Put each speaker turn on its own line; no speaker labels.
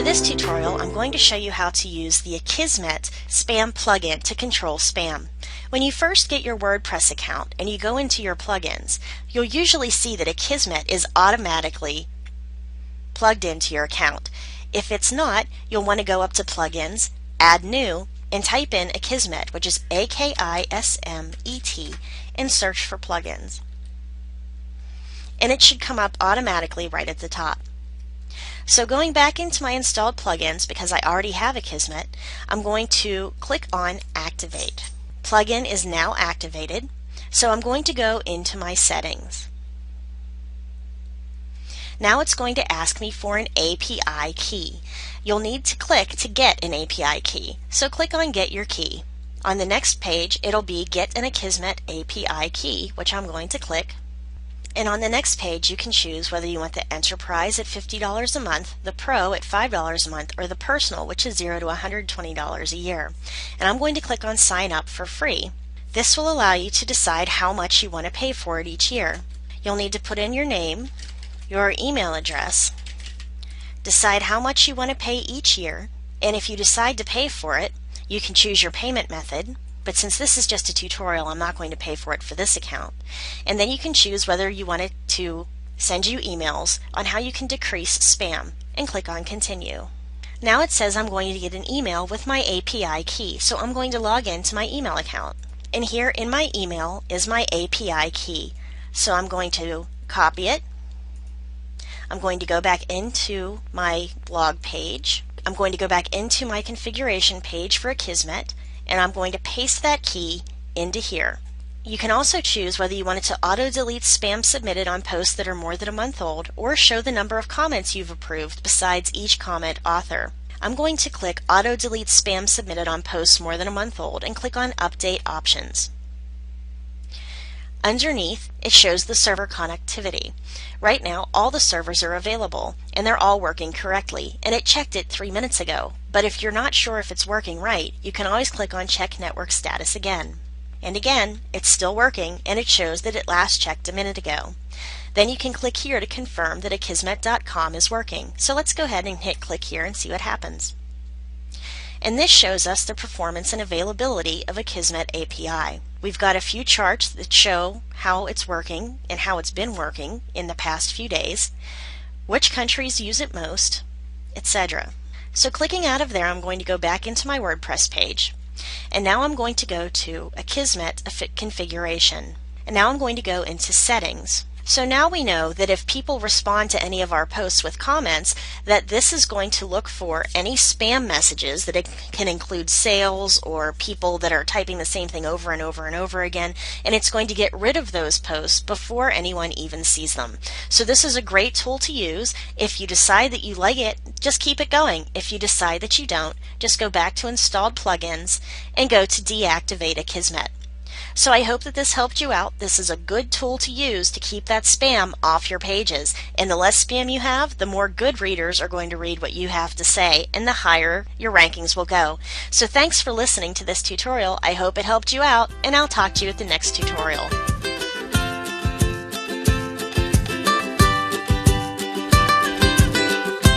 this tutorial, I'm going to show you how to use the Akismet spam plugin to control spam. When you first get your WordPress account and you go into your plugins, you'll usually see that Akismet is automatically plugged into your account. If it's not, you'll want to go up to Plugins, Add New, and type in Akismet, which is Akismet, and search for plugins. And it should come up automatically right at the top. So going back into my installed plugins, because I already have Akismet, I'm going to click on Activate. Plugin is now activated, so I'm going to go into my settings. Now it's going to ask me for an API key. You'll need to click to get an API key, so click on Get Your Key. On the next page, it'll be Get an Akismet API Key, which I'm going to click. And on the next page, you can choose whether you want the Enterprise at $50 a month, the Pro at $5 a month, or the Personal, which is $0 to $120 a year. And I'm going to click on Sign Up for free. This will allow you to decide how much you want to pay for it each year. You'll need to put in your name, your email address, decide how much you want to pay each year, and if you decide to pay for it, you can choose your payment method. But since this is just a tutorial, I'm not going to pay for it for this account. And then you can choose whether you want it to send you emails on how you can decrease spam, and click on Continue. Now it says I'm going to get an email with my API key, so I'm going to log into my email account. And here in my email is my API key. So I'm going to copy it. I'm going to go back into my blog page. I'm going to go back into my configuration page for Akismet, and I'm going to paste that key into here. You can also choose whether you want it to auto-delete spam submitted on posts that are more than a month old, or show the number of comments you've approved besides each comment author. I'm going to click Auto-delete spam submitted on posts more than a month old and click on Update Options. Underneath, it shows the server connectivity. Right now, all the servers are available, and they're all working correctly, and it checked it 3 minutes ago. But if you're not sure if it's working right, you can always click on Check Network Status again. And again, it's still working, and it shows that it last checked a minute ago. Then you can click here to confirm that Akismet.com is working. So let's go ahead and hit click here and see what happens. And this shows us the performance and availability of Akismet API. We've got a few charts that show how it's working and how it's been working in the past few days, which countries use it most, etc. So clicking out of there, I'm going to go back into my WordPress page. And now I'm going to go to Akismet configuration. And now I'm going to go into settings. So now we know that if people respond to any of our posts with comments, that this is going to look for any spam messages, that it can include sales or people that are typing the same thing over and over and over again, and it's going to get rid of those posts before anyone even sees them. So this is a great tool to use. If you decide that you like it, just keep it going. If you decide that you don't, just go back to installed plugins and go to deactivate Akismet. So I hope that this helped you out. This is a good tool to use to keep that spam off your pages. And the less spam you have, the more good readers are going to read what you have to say, and the higher your rankings will go. So thanks for listening to this tutorial. I hope it helped you out, and I'll talk to you at the next tutorial.